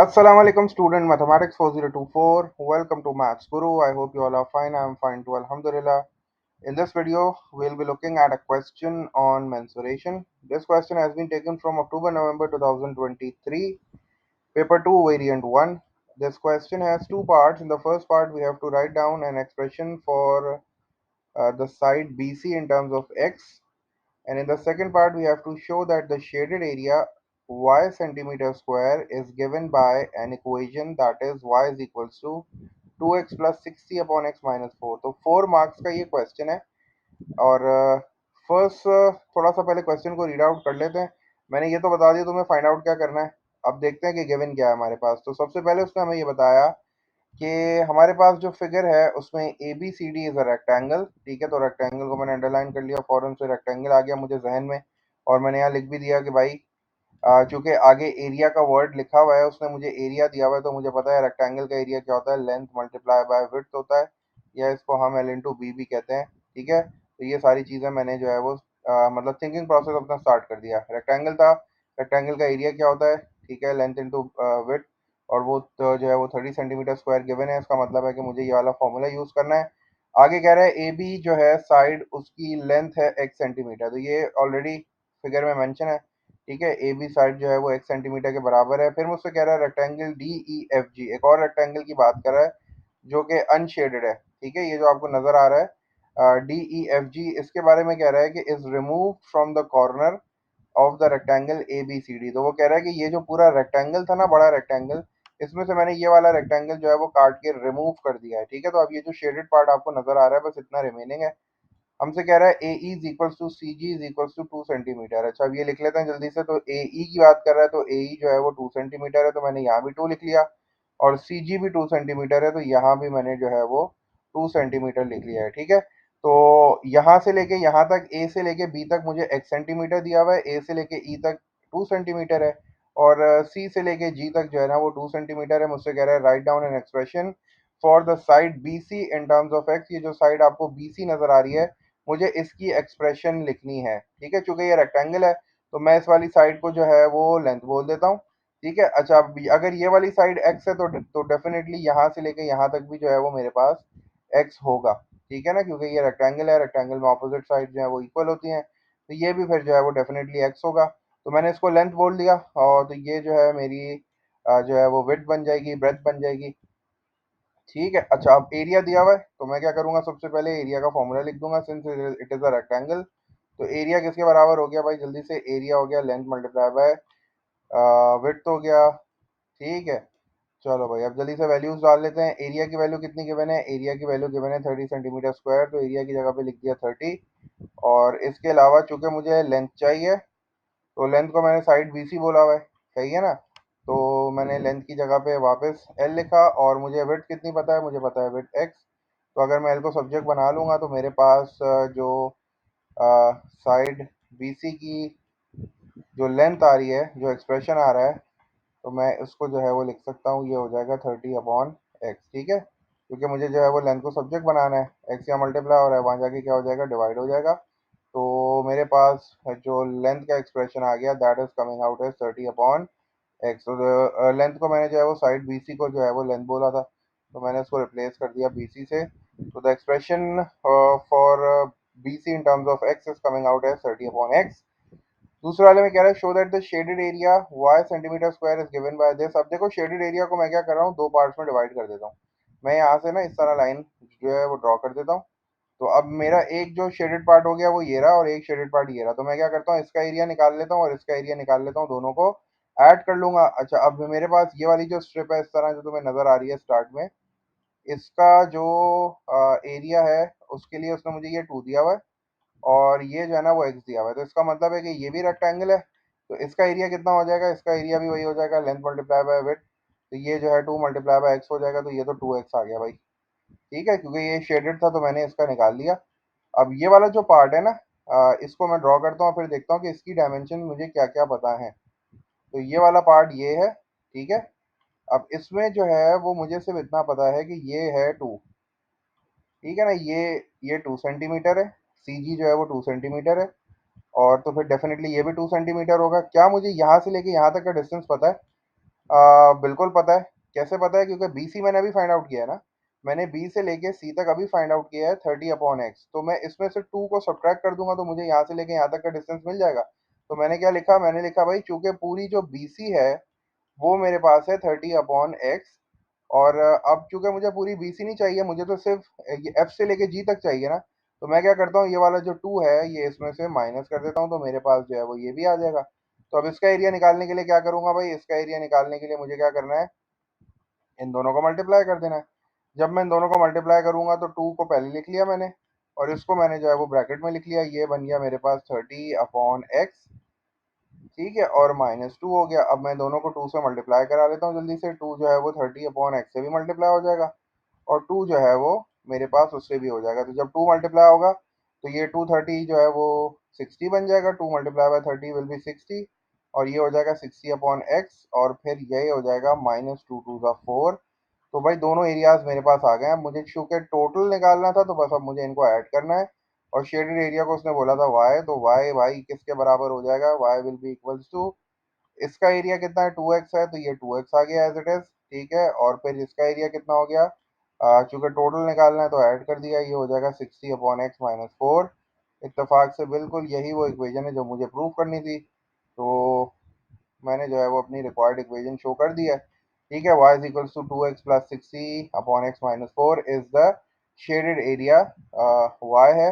Assalamu alaikum student mathematics 4024. Welcome to Maths Guru. I hope you all are fine. I am fine too. Alhamdulillah. In this video, we'll be looking at a question on mensuration. This question has been taken from October November 2023, paper 2 variant 1. This question has two parts. In the first part, we have to write down an expression for the side BC in terms of x, and in the second part, we have to show that the shaded area y centimeter square is given by an equation that is y is equals to 2x plus 60 upon x minus 4. तो 4 marks का ये question है। और first थोड़ा सा पहले question को read out कर लेते हैं। मैंने ये तो बता दिया तुम्हें फाइंड आउट क्या करना है। अब देखते हैं कि गिवन क्या है हमारे पास। तो सबसे पहले उसने हमें ये बताया कि हमारे पास जो फिगर है उसमें A B C D is a rectangle. ठीक है, तो रेक्टेंगल को मैंने अंडरलाइन कर लिया, फौरन से रेक्टेंगल आ गया मुझे जहन में। और मैंने यहाँ लिख भी दिया कि भाई चूंकि आगे एरिया का वर्ड लिखा हुआ है, उसने मुझे एरिया दिया हुआ है, तो मुझे पता है रेक्टेंगल का एरिया क्या होता है, लेंथ मल्टीप्लाई बाय विड्थ होता है, या इसको हम एल इंटू बी भी कहते हैं। ठीक है, तो ये सारी चीज़ें मैंने जो है वो मतलब थिंकिंग प्रोसेस अपना स्टार्ट कर दिया। रेक्टेंगल था, रेक्टेंगल का एरिया क्या होता है, ठीक है, लेंथ इंटू विड्थ, और वो तो जो है वो 30 सेंटीमीटर स्क्वायर गिवन है। इसका मतलब है कि मुझे ये वाला फॉर्मूला यूज़ करना है। आगे कह रहा है ए बी जो है साइड, उसकी लेंथ है x सेंटीमीटर, तो ये ऑलरेडी फिगर में मेंशन है। ठीक है, ए बी साइड जो है वो x सेंटीमीटर के बराबर है। फिर मुझसे कह रहा है rectangle D E F G, एक और रेक्टेंगल की बात कर रहा है जो कि अनशेडेड है। ठीक है, ये जो आपको नजर आ रहा है डी ई एफ जी, इसके बारे में कह रहा है कि is remove from the corner of the rectangle A B C D. तो वो कह रहा है कि ये जो पूरा रेक्टेंगल था ना, बड़ा रेक्टेंगल, इसमें से मैंने ये वाला रेक्टेंगल जो है वो काट के रिमूव कर दिया है। ठीक है, तो अब ये जो शेडेड पार्ट आपको नजर आ रहा है, बस इतना रिमेनिंग है। हमसे कह रहा है A is equals to C G is equals to 2 centimetre. अच्छा, अब ये लिख लेते हैं जल्दी से। तो ए ई की बात कर रहा है, तो ए ई जो है वो 2 सेंटीमीटर है, तो मैंने यहाँ भी 2 लिख लिया। और सी जी भी 2 सेंटीमीटर है, तो यहाँ भी मैंने जो है वो 2 सेंटीमीटर लिख लिया है। ठीक है, तो यहाँ से लेके यहाँ तक, ए से लेके बी तक मुझे x सेंटीमीटर दिया हुआ है, ए से लेके ई तक 2 सेंटीमीटर है, और सी से लेके जी तक जो है ना वो 2 सेंटीमीटर है। मुझसे कह रहा है write down an expression for the side B C in terms of x. ये जो साइड आपको बी सी नजर आ रही है, मुझे इसकी एक्सप्रेशन लिखनी है। ठीक है, चूंकि ये रेक्टेंगल है, तो मैं इस वाली साइड को जो है वो लेंथ बोल देता हूँ। ठीक है, अच्छा, अगर ये वाली साइड x है, तो डेफिनेटली यहाँ से लेके यहाँ तक भी जो है वो मेरे पास x होगा। ठीक है ना, क्योंकि ये रेक्टेंगल है, रेक्टेंगल में ऑपोजिट साइड जो है वो इक्वल होती हैं, तो ये भी फिर जो है वो डेफिनेटली x होगा। तो मैंने इसको लेंथ बोल दिया, और तो ये जो है मेरी जो है वो विड्थ बन जाएगी, ब्रेथ बन जाएगी। ठीक है, अच्छा, अब एरिया दिया हुआ है, तो मैं क्या करूंगा, सबसे पहले एरिया का फॉर्मूला लिख दूंगा। Since it is a rectangle, तो एरिया किसके बराबर हो गया भाई, जल्दी से। एरिया हो गया लेंथ मल्टीप्लाई बाय विड्थ हो गया। ठीक है, चलो भाई, अब जल्दी से वैल्यूज डाल लेते हैं। एरिया की वैल्यू कितनी गिवन है, एरिया की वैल्यू गिवन है 30 सेंटीमीटर स्क्वायर, तो एरिया की जगह पे लिख दिया 30। और इसके अलावा चूंकि मुझे लेंथ चाहिए, तो लेंथ को मैंने साइड बी सी बोला हुआ है, सही है ना। तो मैंने लेंथ की जगह पे वापस एल लिखा, और मुझे विड्थ कितनी पता है, मुझे पता है विड्थ एक्स। तो अगर मैं एल को सब्जेक्ट बना लूँगा, तो मेरे पास जो साइड बी सी की जो लेंथ आ रही है, जो एक्सप्रेशन आ रहा है, तो मैं उसको जो है वो लिख सकता हूँ, ये हो जाएगा 30 अपॉन एक्स। ठीक है, क्योंकि मुझे जो है वो लेंथ को सब्जेक्ट बनाना है, एक्स यहाँ मल्टीप्लाई हो रहा है, वहाँ जाके क्या हो जाएगा, डिवाइड हो जाएगा। तो मेरे पास जो लेंथ का एक्सप्रेशन आ गया, that is coming out as 30 upon x. तो लेंथ को मैंने जो है वो साइड बी सी को जो है वो लेंथ बोला था, तो मैंने उसको रिप्लेस कर दिया बी सी से। तो the expression for B C in terms of x is coming out as 30 upon x. दूसरे वाले में कह रहा है show that the shaded area y centimetre square is given by this. अब देखो, शेडेड एरिया को मैं क्या कर रहा हूँ, दो पार्ट्स में डिवाइड कर देता हूँ। मैं यहाँ से ना इस तरह लाइन जो है वो ड्रॉ कर देता हूँ। तो अब मेरा एक जो शेडेड पार्ट हो गया वो ये रहा, और एक शेडेड पार्ट ये रहा। तो मैं क्या करता हूँ, इसका एरिया निकाल लेता हूँ और इसका एरिया निकाल लेता हूँ, दोनों को ऐड कर लूंगा। अच्छा, अब मेरे पास ये वाली जो स्ट्रिप है इस तरह जो तुम्हें नजर आ रही है स्टार्ट में, इसका जो एरिया है, उसके लिए उसने मुझे ये 2 दिया हुआ है, और ये जो है ना वो x दिया हुआ है। तो इसका मतलब है कि ये भी रेक्टेंगल है, तो इसका एरिया कितना हो जाएगा, इसका एरिया भी वही हो जाएगा, लेंथ मल्टीप्लाई बाय विड्थ। तो ये जो है 2 मल्टीप्लाई बाय एक्स हो जाएगा, तो ये तो 2x आ गया भाई। ठीक है, क्योंकि ये शेडेड था तो मैंने इसका निकाल लिया। अब ये वाला जो पार्ट है ना, इसको मैं ड्रॉ करता हूँ, फिर देखता हूँ कि इसकी डायमेंशन मुझे क्या क्या पता है। तो ये वाला पार्ट ये है। ठीक है, अब इसमें जो है वो मुझे सिर्फ इतना पता है कि ये है 2। ठीक है ना, ये 2 सेंटीमीटर है, सी जी जो है वो 2 सेंटीमीटर है, और तो फिर डेफिनेटली ये भी 2 सेंटीमीटर होगा। क्या मुझे यहाँ से लेके यहाँ तक का डिस्टेंस पता है? बिल्कुल पता है। कैसे पता है? क्योंकि बी सी मैंने अभी फाइंड आउट किया है ना। मैंने बी से लेके सी तक अभी फाइंड आउट किया है 30/x। तो मैं इसमें से 2 को सब्ट्रैक्ट कर दूंगा तो मुझे यहाँ से लेके यहाँ तक का डिस्टेंस मिल जाएगा। तो मैंने क्या लिखा? मैंने लिखा भाई चूंकि पूरी जो बी सी है वो मेरे पास है 30/x। और अब चूंकि मुझे पूरी बी सी नहीं चाहिए, मुझे तो सिर्फ ये एफ से लेके जी तक चाहिए ना। तो मैं क्या करता हूँ, ये वाला जो 2 है ये इसमें से माइनस कर देता हूँ, तो मेरे पास जो है वो ये भी आ जाएगा। तो अब इसका एरिया निकालने के लिए क्या करूंगा भाई? इसका एरिया निकालने के लिए मुझे क्या करना है? इन दोनों को मल्टीप्लाई कर देना है। जब मैं इन दोनों को मल्टीप्लाई करूंगा तो 2 को पहले लिख लिया मैंने, और इसको मैंने जो है वो ब्रैकेट में लिख लिया। ये बन गया मेरे पास 30/x। ठीक है, और -2 हो गया। अब मैं दोनों को 2 से मल्टीप्लाई करा लेता हूँ जल्दी से। 2 जो है वो 30/x से भी मल्टीप्लाई हो जाएगा, और 2 जो है वो मेरे पास उससे भी हो जाएगा। तो जब 2 मल्टीप्लाई होगा तो ये 230 जो है वो 60 बन जाएगा। 2 मल्टीप्लाई बाय 30 विल बी 60, और ये हो जाएगा 60/x, और फिर ये हो जाएगा -2 2 4। तो भाई दोनों एरियाज मेरे पास आ गए हैं। मुझे चूंकि टोटल निकालना था तो बस अब मुझे इनको ऐड करना है। और शेडेड एरिया को उसने बोला था y, तो y भाई किसके बराबर हो जाएगा? y will be equals to, इसका एरिया कितना है? 2x है, तो ये 2x आ गया एज इट इज। ठीक है, और फिर इसका एरिया कितना हो गया? चूंकि टोटल निकालना है तो ऐड कर दिया, ये हो जाएगा 60/x-4। इत्तेफाक से बिल्कुल यही वो इक्वेशन है जो मुझे प्रूव करनी थी। तो मैंने जो है वो अपनी रिक्वायर्ड इक्वेशन शो कर दी है। ठीक है, y is equals to 2x plus 60/x-4 is the shaded area. y है।